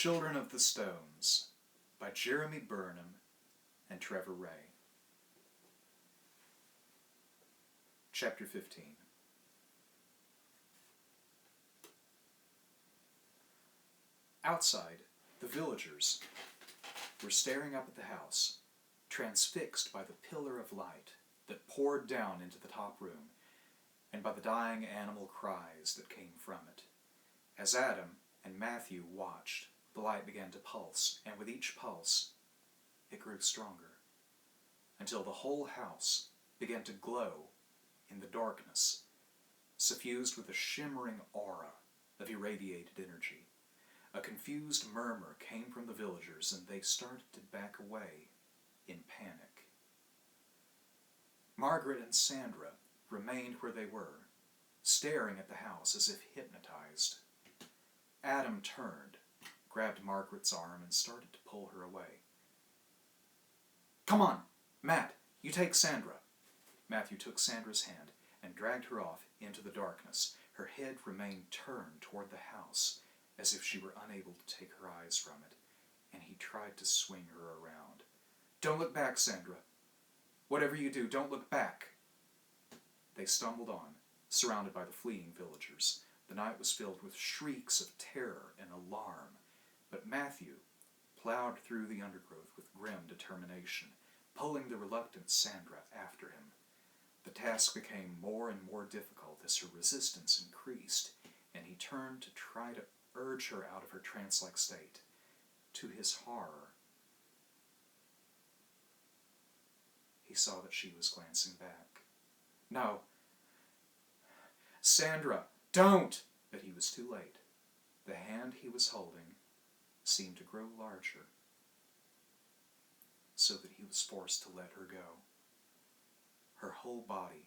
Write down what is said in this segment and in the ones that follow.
Children of the Stones by Jeremy Burnham and Trevor Ray. Chapter 15. Outside, the villagers were staring up at the house, transfixed by the pillar of light that poured down into the top room, and by the dying animal cries that came from it. As Adam and Matthew watched, the light began to pulse, and with each pulse, it grew stronger, until the whole house began to glow in the darkness, suffused with a shimmering aura of irradiated energy. A confused murmur came from the villagers, and they started to back away in panic. Margaret and Sandra remained where they were, staring at the house as if hypnotized. Adam turned, grabbed Margaret's arm, and started to pull her away. "Come on, Matt, you take Sandra." Matthew took Sandra's hand and dragged her off into the darkness. Her head remained turned toward the house, as if she were unable to take her eyes from it, and he tried to swing her around. "Don't look back, Sandra. Whatever you do, don't look back." They stumbled on, surrounded by the fleeing villagers. The night was filled with shrieks of terror and alarm, but Matthew plowed through the undergrowth with grim determination, pulling the reluctant Sandra after him. The task became more and more difficult as her resistance increased, and he turned to try to urge her out of her trance-like state. To his horror, he saw that she was glancing back. "No, Sandra, don't!" But he was too late. The hand he was holding seemed to grow larger, so that he was forced to let her go. Her whole body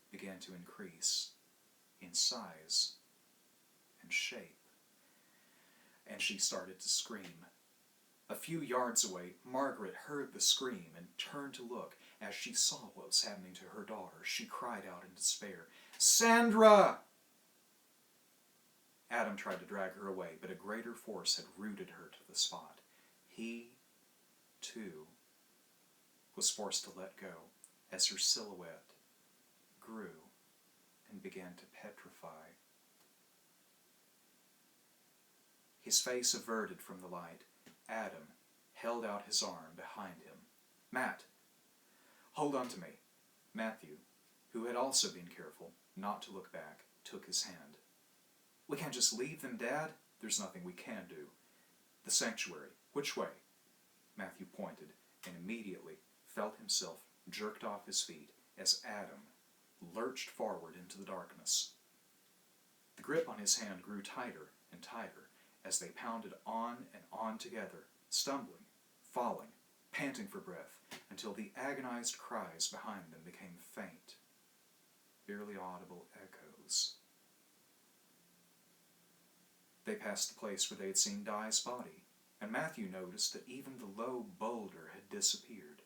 began to increase in size and shape, and she started to scream. A few yards away, Margaret heard the scream and turned to look. As she saw what was happening to her daughter, she cried out in despair, "Sandra!" Adam tried to drag her away, but a greater force had rooted her to the spot. He, too, was forced to let go as her silhouette grew and began to petrify. His face averted from the light, Adam held out his arm behind him. "Matt, hold on to me." Matthew, who had also been careful not to look back, took his hand. "We can't just leave them, Dad." "There's nothing we can do." "The sanctuary. Which way?" Matthew pointed, and immediately felt himself jerked off his feet as Adam lurched forward into the darkness. The grip on his hand grew tighter and tighter as they pounded on and on together, stumbling, falling, panting for breath, until the agonized cries behind them became faint, barely audible echoes. They passed the place where they had seen Di's body, and Matthew noticed that even the low boulder had disappeared.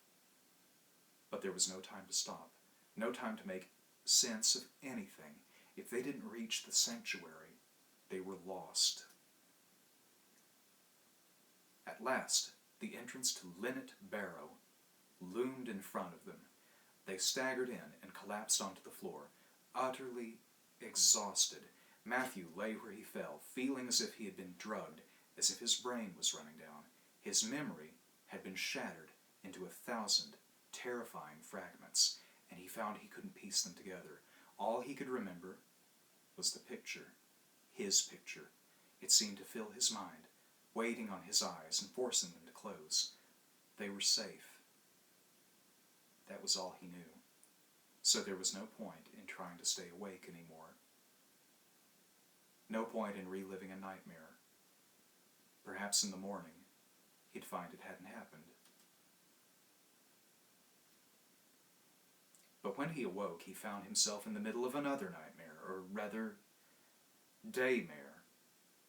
But there was no time to stop, no time to make sense of anything. If they didn't reach the sanctuary, they were lost. At last, the entrance to Linnet Barrow loomed in front of them. They staggered in and collapsed onto the floor, utterly exhausted. Matthew lay where he fell, feeling as if he had been drugged, as if his brain was running down. His memory had been shattered into 1,000 terrifying fragments, and he found he couldn't piece them together. All he could remember was the picture, his picture. It seemed to fill his mind, waiting on his eyes and forcing them to close. They were safe. That was all he knew. So there was no point in trying to stay awake anymore. No point in reliving a nightmare. Perhaps in the morning, he'd find it hadn't happened. But when he awoke, he found himself in the middle of another nightmare, or rather, daymare,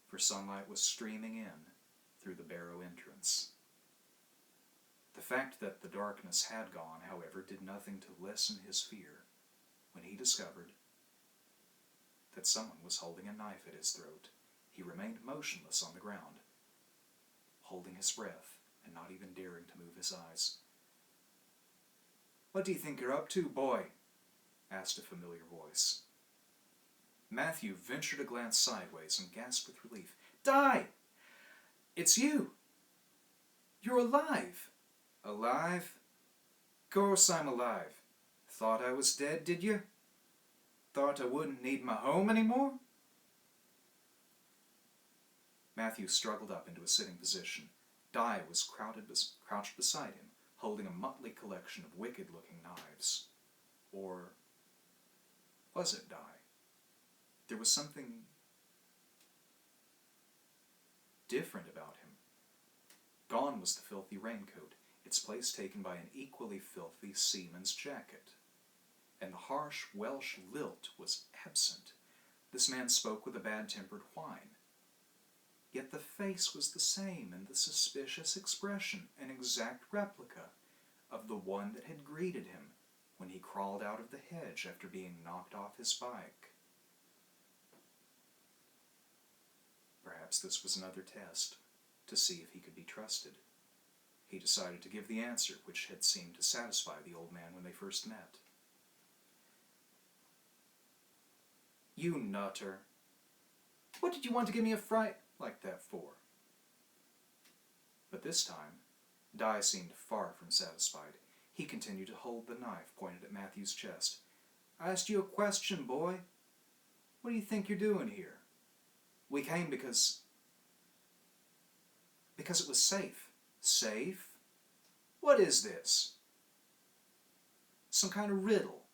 for sunlight was streaming in through the barrow entrance. The fact that the darkness had gone, however, did nothing to lessen his fear when he discovered that someone was holding a knife at his throat. He remained motionless on the ground, holding his breath and not even daring to move his eyes. "What do you think you're up to, boy?" asked a familiar voice. Matthew ventured a glance sideways and gasped with relief. "Di! It's you! You're alive!" "Alive? Course I'm alive. Thought I was dead, did you? Thought I wouldn't need my home anymore?" Matthew struggled up into a sitting position. Di was crouched beside him, holding a motley collection of wicked-looking knives. Or was it Di? There was something different about him. Gone was the filthy raincoat, its place taken by an equally filthy seaman's jacket. And the harsh Welsh lilt was absent. This man spoke with a bad-tempered whine. Yet the face was the same, and the suspicious expression an exact replica of the one that had greeted him when he crawled out of the hedge after being knocked off his bike. Perhaps this was another test, to see if he could be trusted. He decided to give the answer which had seemed to satisfy the old man when they first met. "You nutter. What did you want to give me a fright like that for?" But this time, Di seemed far from satisfied. He continued to hold the knife pointed at Matthew's chest. "I asked you a question, boy. What do you think you're doing here? We came because it was safe." "Safe? What is this? Some kind of riddle?"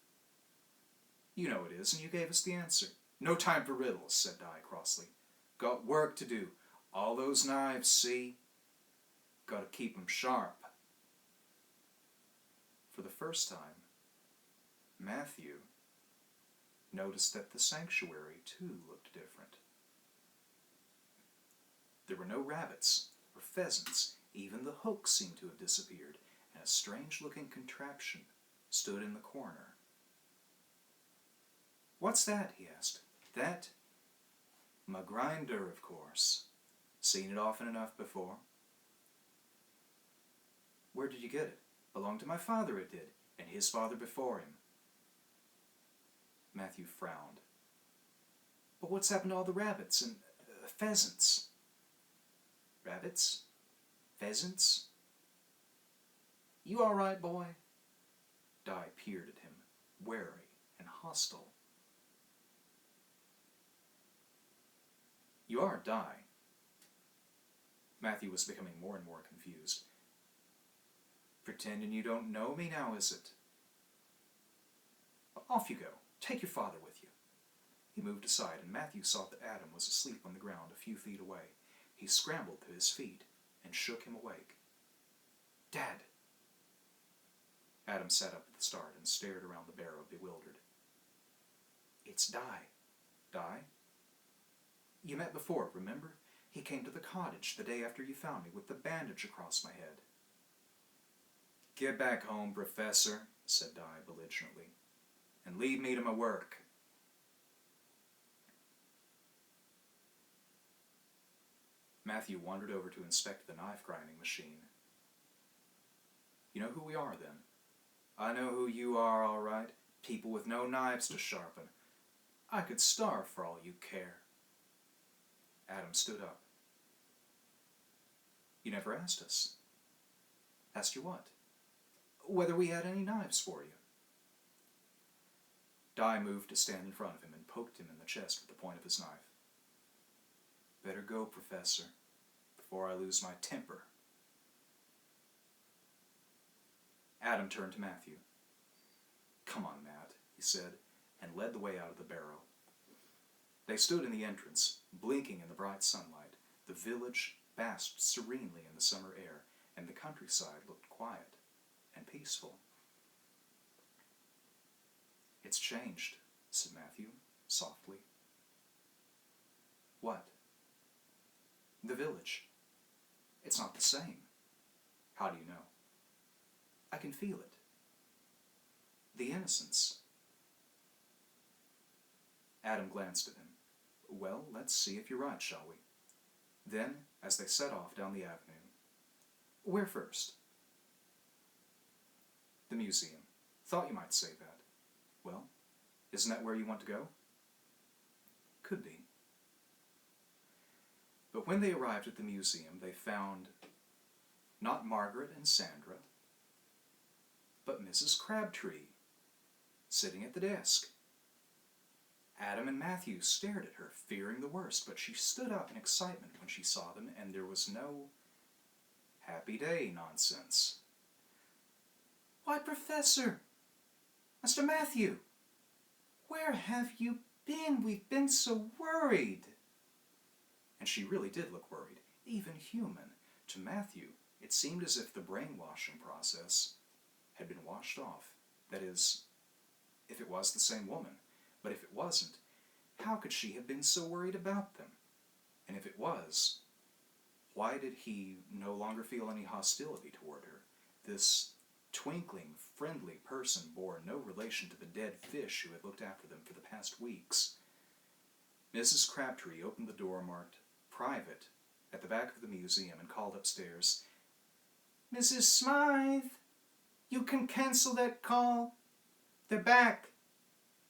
"You know it is, and you gave us the answer." "No time for riddles," said Di crossly. "Got work to do. All those knives, see? Got to keep 'em sharp." For the first time, Matthew noticed that the sanctuary, too, looked different. There were no rabbits or pheasants. Even the hooks seemed to have disappeared, and a strange-looking contraption stood in the corner. "What's that?" he asked. "That? My grinder, of course. Seen it often enough before." "Where did you get it?" "Belonged to my father, it did, and his father before him." Matthew frowned. "But what's happened to all the rabbits and pheasants?" "Rabbits? Pheasants? You all right, boy?" Di peered at him, wary and hostile. "You are Di." Matthew was becoming more and more confused. "Pretending you don't know me now, is it?" "Off you go. Take your father with you." He moved aside, and Matthew saw that Adam was asleep on the ground a few feet away. He scrambled to his feet and shook him awake. "Dad!" Adam sat up at the start and stared around the barrow, bewildered. "It's Di." "Di? You met before, remember? He came to the cottage the day after you found me with the bandage across my head." "Get back home, Professor," said Di belligerently, "and leave me to my work." Matthew wandered over to inspect the knife-grinding machine. "You know who we are, then?" "I know who you are, all right. People with no knives to sharpen. I could starve for all you care." Adam stood up. "You never asked us." "Asked you what?" "Whether we had any knives for you." Di moved to stand in front of him and poked him in the chest with the point of his knife. "Better go, Professor, before I lose my temper." Adam turned to Matthew. "Come on, Matt," he said, and led the way out of the barrow. They stood in the entrance, blinking in the bright sunlight. The village basked serenely in the summer air, and the countryside looked quiet and peaceful. "It's changed," said Matthew, softly. "What?" "The village. It's not the same." "How do you know?" "I can feel it. The innocence." Adam glanced at him. "Well, let's see if you're right, shall we?" Then, as they set off down the avenue, Where first? The museum. Thought you might say that. Well, isn't that where you want to go? Could be. But when they arrived at the museum, they found not Margaret and Sandra, but Mrs. Crabtree, sitting at the desk. Adam and Matthew stared at her, fearing the worst, but she stood up in excitement when she saw them, and there was no happy day nonsense. Why, Professor! Mr. Matthew! Where have you been? We've been so worried. And she really did look worried, even human. To Matthew, it seemed as if the brainwashing process had been washed off. That is, if it was the same woman. But if it wasn't, how could she have been so worried about them? And if it was, why did he no longer feel any hostility toward her? This twinkling, friendly person bore no relation to the dead fish who had looked after them for the past weeks. Mrs. Crabtree opened the door marked Private at the back of the museum and called upstairs, Mrs. Smythe, you can cancel that call. They're back,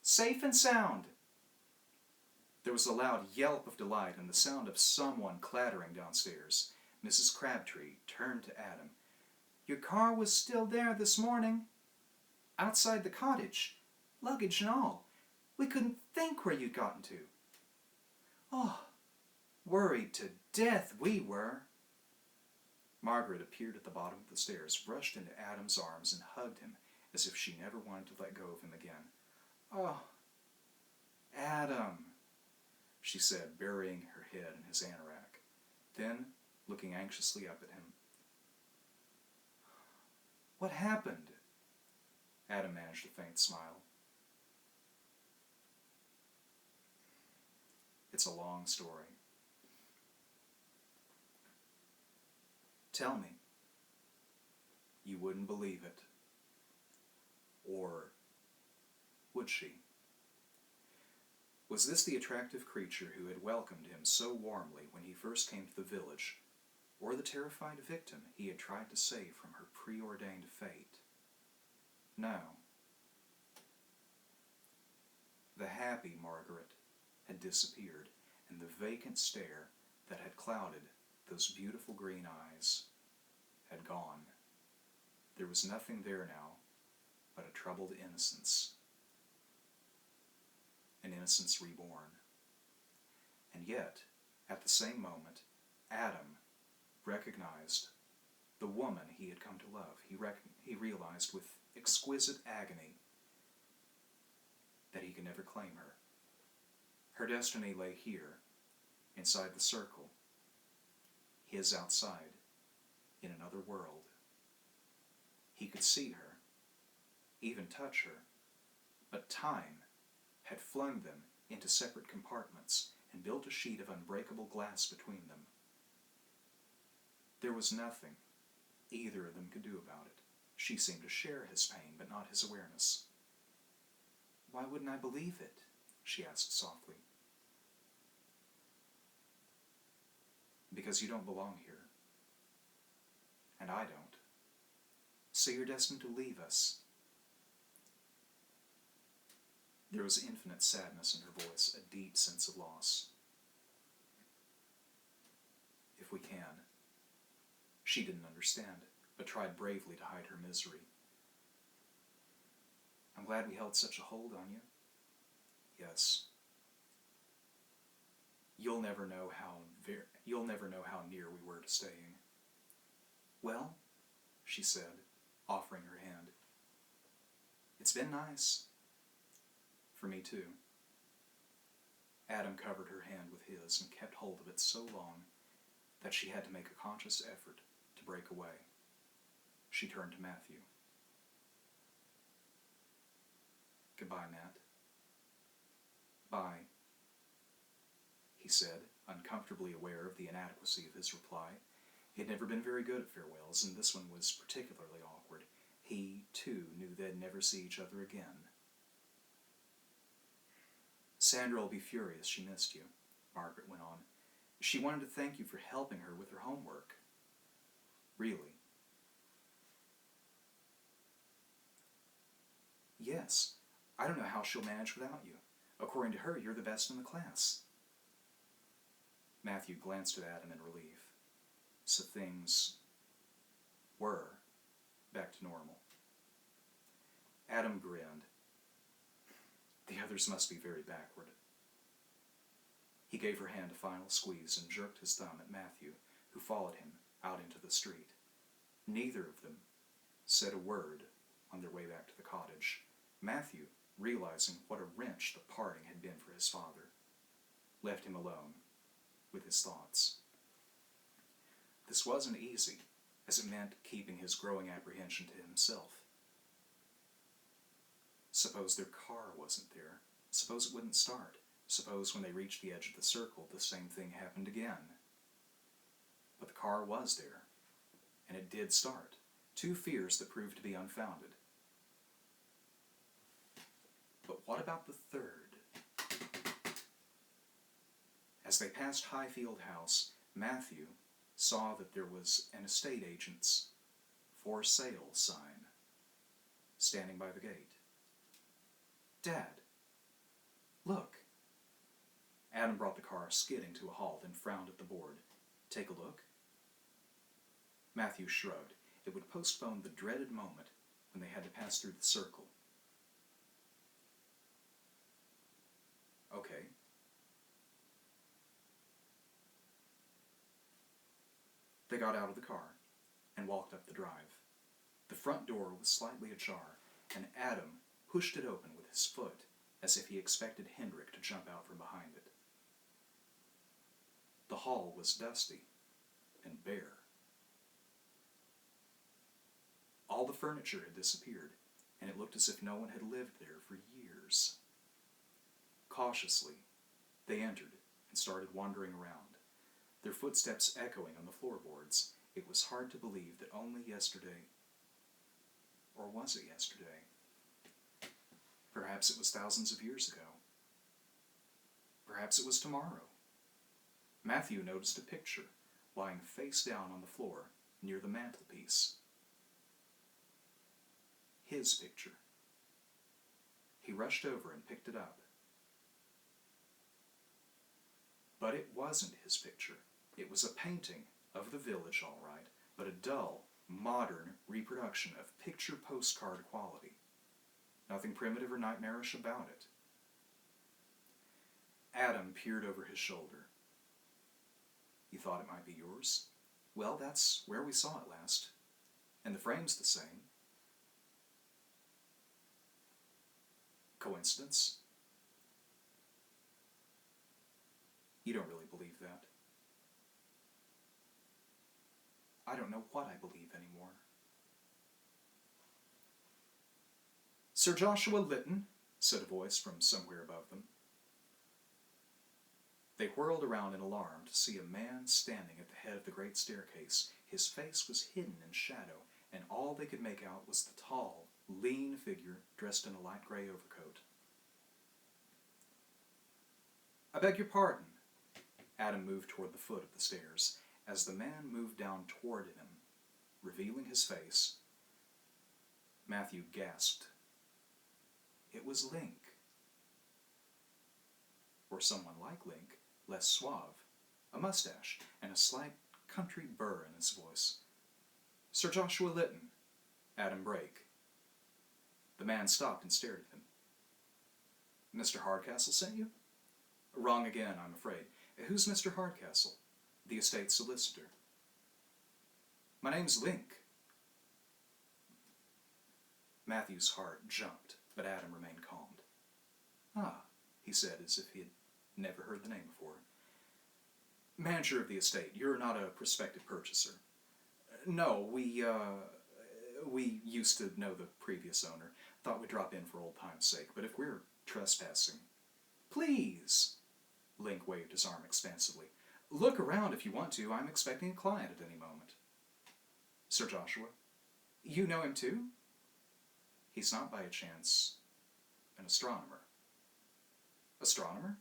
safe and sound. There was a loud yelp of delight and the sound of someone clattering downstairs. Mrs. Crabtree turned to Adam. Your car was still there this morning, outside the cottage, luggage and all. We couldn't think where you'd gotten to. Oh, worried to death we were. Margaret appeared at the bottom of the stairs, rushed into Adam's arms and hugged him as if she never wanted to let go of him again. Oh, Adam, she said, burying her head in his anorak. Then, looking anxiously up at him, what happened? Adam managed a faint smile. It's a long story. Tell me. You wouldn't believe it. Or would she? Was this the attractive creature who had welcomed him so warmly when he first came to the village, or the terrified victim he had tried to save from her preordained fate? No. The happy Margaret had disappeared, and the vacant stare that had clouded those beautiful green eyes had gone. There was nothing there now but a troubled innocence. An innocence reborn. And yet, at the same moment, Adam recognized the woman he had come to love. He realized with exquisite agony that he could never claim her. Her destiny lay here, inside the circle, his outside, in another world. He could see her, even touch her, but time had flung them into separate compartments and built a sheet of unbreakable glass between them. There was nothing either of them could do about it. She seemed to share his pain, but not his awareness. Why wouldn't I believe it? She asked softly. Because you don't belong here. And I don't. So you're destined to leave us. There was infinite sadness in her voice, a deep sense of loss. If we can. She didn't understand, but tried bravely to hide her misery. I'm glad we held such a hold on you. Yes. You'll never know how near we were to staying. Well, she said, offering her hand. It's been nice. For me too. Adam covered her hand with his and kept hold of it so long that she had to make a conscious effort to break away. She turned to Matthew. Goodbye, Matt. Bye, he said, uncomfortably aware of the inadequacy of his reply. He had never been very good at farewells, and this one was particularly awkward. He, too, knew they'd never see each other again. Sandra will be furious she missed you, Margaret went on. She wanted to thank you for helping her with her homework. Really, Yes. I don't know how she'll manage without you. According to her, you're the best in the class. Matthew glanced at Adam in relief. So things were back to normal. Adam grinned. The others must be very backward. He gave her hand a final squeeze and jerked his thumb at Matthew, who followed him out into the street. Neither of them said a word on their way back to the cottage. Matthew, realizing what a wrench the parting had been for his father, left him alone with his thoughts. This wasn't easy, as it meant keeping his growing apprehension to himself. Suppose their car wasn't there. Suppose it wouldn't start. Suppose when they reached the edge of the circle, the same thing happened again. But the car was there, and it did start. Two fears that proved to be unfounded. But what about the third? As they passed Highfield House, Matthew saw that there was an estate agent's for sale sign standing by the gate. Dad, look. Adam brought the car skidding to a halt and frowned at the board. Take a look? Matthew shrugged. It would postpone the dreaded moment when they had to pass through the circle. Okay. They got out of the car and walked up the drive. The front door was slightly ajar, and Adam pushed it open with his foot as if he expected Hendrik to jump out from behind it. The hall was dusty and bare. All the furniture had disappeared, and it looked as if no one had lived there for years. Cautiously, they entered and started wandering around, their footsteps echoing on the floorboards. It was hard to believe that only yesterday, or was it yesterday? Perhaps it was thousands of years ago. Perhaps it was tomorrow. Matthew noticed a picture lying face down on the floor near the mantelpiece. His picture. He rushed over and picked it up. But it wasn't his picture. It was a painting of the village, all right, but a dull, modern reproduction of picture postcard quality. Nothing primitive or nightmarish about it. Adam peered over his shoulder. You thought it might be yours? Well, that's where we saw it last. And the frame's the same. Coincidence? You don't really believe that. I don't know what I believe anymore. Sir Joshua Lytton, said a voice from somewhere above them. They whirled around in alarm to see a man standing at the head of the great staircase. His face was hidden in shadow, and all they could make out was the tall, lean figure dressed in a light gray overcoat. I beg your pardon. Adam moved toward the foot of the stairs. As the man moved down toward him, revealing his face, Matthew gasped. It was Link. Or someone like Link, less suave, a mustache, and a slight country burr in his voice. Sir Joshua Lytton, Adam Brake. The man stopped and stared at him. Mr. Hardcastle sent you? Wrong again, I'm afraid. Who's Mr. Hardcastle? The estate solicitor. My name's Link. Matthew's heart jumped, but Adam remained calmed. Ah, he said, as if he had never heard the name before. Manager of the estate, you're not a prospective purchaser. No, we used to know the previous owner. Thought we'd drop in for old time's sake, but if we're trespassing... Please! Link waved his arm expansively. Look around if you want to. I'm expecting a client at any moment. Sir Joshua, you know him too? He's not by a chance an astronomer. Astronomer?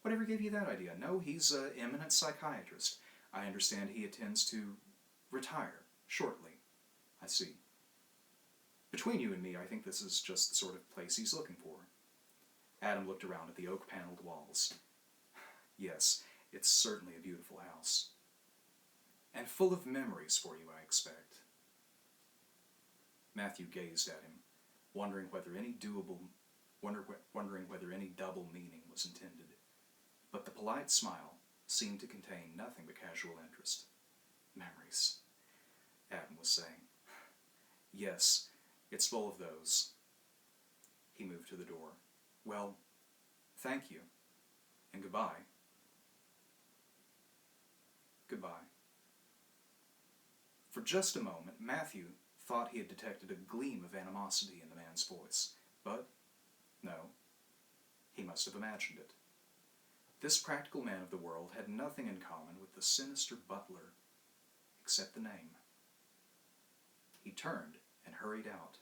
Whatever gave you that idea? No, he's an eminent psychiatrist. I understand he intends to retire shortly. I see. Between you and me, I think this is just the sort of place he's looking for. Adam looked around at the oak-paneled walls. Yes, it's certainly a beautiful house. And full of memories for you, I expect. Matthew gazed at him, wondering whether any double meaning was intended. But the polite smile seemed to contain nothing but casual interest. Memories, Adam was saying. Yes, it's full of those. He moved to the door. Well, thank you, and goodbye. Goodbye. For just a moment, Matthew thought he had detected a gleam of animosity in the man's voice, but no, he must have imagined it. This practical man of the world had nothing in common with the sinister butler, except the name. He turned and hurried out.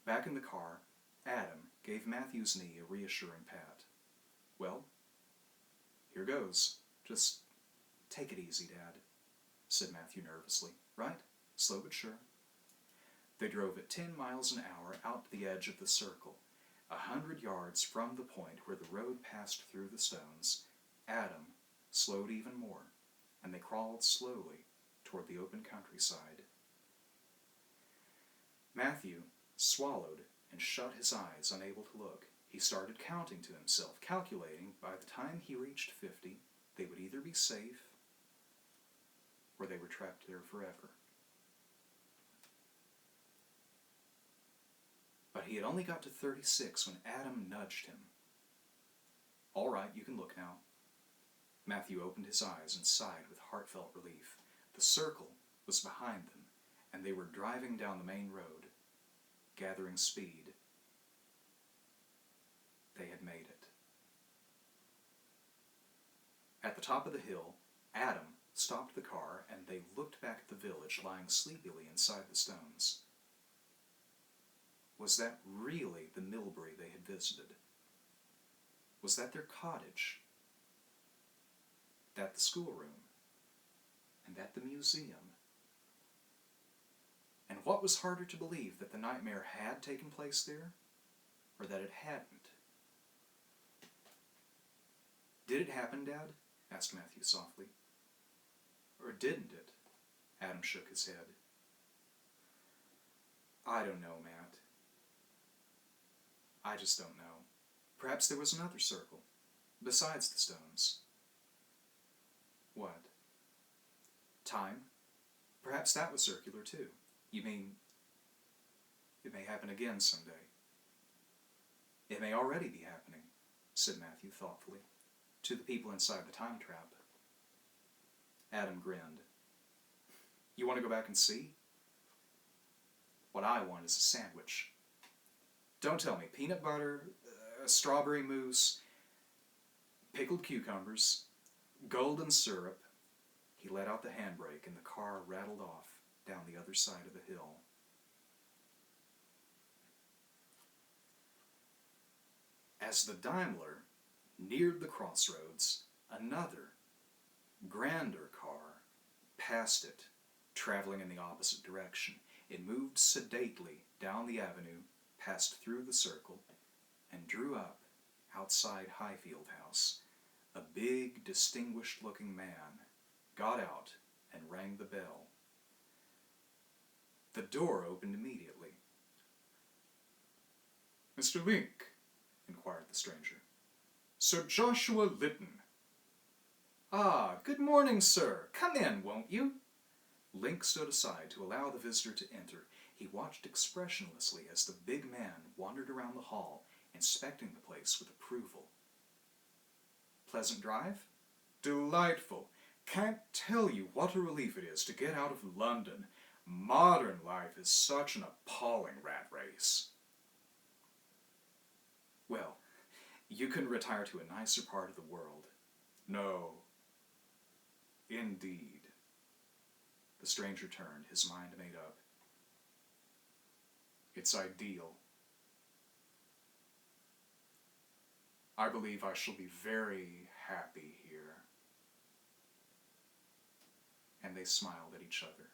Back in the car, Adam gave Matthew's knee a reassuring pat. Well, here goes. Just take it easy, Dad, said Matthew nervously. Right? Slow but sure. They drove at 10 miles an hour out to the edge of the circle. 100 yards from the point where the road passed through the stones, Adam slowed even more, and they crawled slowly toward the open countryside. Matthew swallowed and shut his eyes, unable to look. He started counting to himself, calculating by the time he reached 50, they would either be safe or they were trapped there forever. But he had only got to 36 when Adam nudged him. All right, you can look now. Matthew opened his eyes and sighed with heartfelt relief. The circle was behind them, and they were driving down the main road, gathering speed. They had made it. At the top of the hill, Adam stopped the car, and they looked back at the village lying sleepily inside the stones. Was that really the Milbury they had visited? Was that their cottage? That the schoolroom? And that the museum? And what was harder to believe, that the nightmare had taken place there, or that it hadn't? Did it happen, Dad? Asked Matthew softly. Or didn't it? Adam shook his head. I don't know, Matt. I just don't know. Perhaps there was another circle, besides the stones. What? Time? Perhaps that was circular too. You mean, it may happen again someday. It may already be happening, said Matthew thoughtfully, to the people inside the time trap. Adam grinned. You want to go back and see? What I want is a sandwich. Don't tell me. Peanut butter, strawberry mousse, pickled cucumbers, golden syrup. He let out the handbrake and the car rattled off down the other side of the hill. As the Daimler neared the crossroads, another, grander car passed it, traveling in the opposite direction. It moved sedately down the avenue, passed through the circle, and drew up outside Highfield House. A big, distinguished-looking man got out and rang the bell. The door opened immediately. Mr. Link, inquired the stranger. Sir Joshua Lytton. Ah, good morning, sir. Come in, won't you? Link stood aside to allow the visitor to enter. He watched expressionlessly as the big man wandered around the hall, inspecting the place with approval. Pleasant drive? Delightful. Can't tell you what a relief it is to get out of London. Modern life is such an appalling rat race. Well, you can retire to a nicer part of the world. No. Indeed. The stranger turned, his mind made up. It's ideal. I believe I shall be very happy here. And they smiled at each other.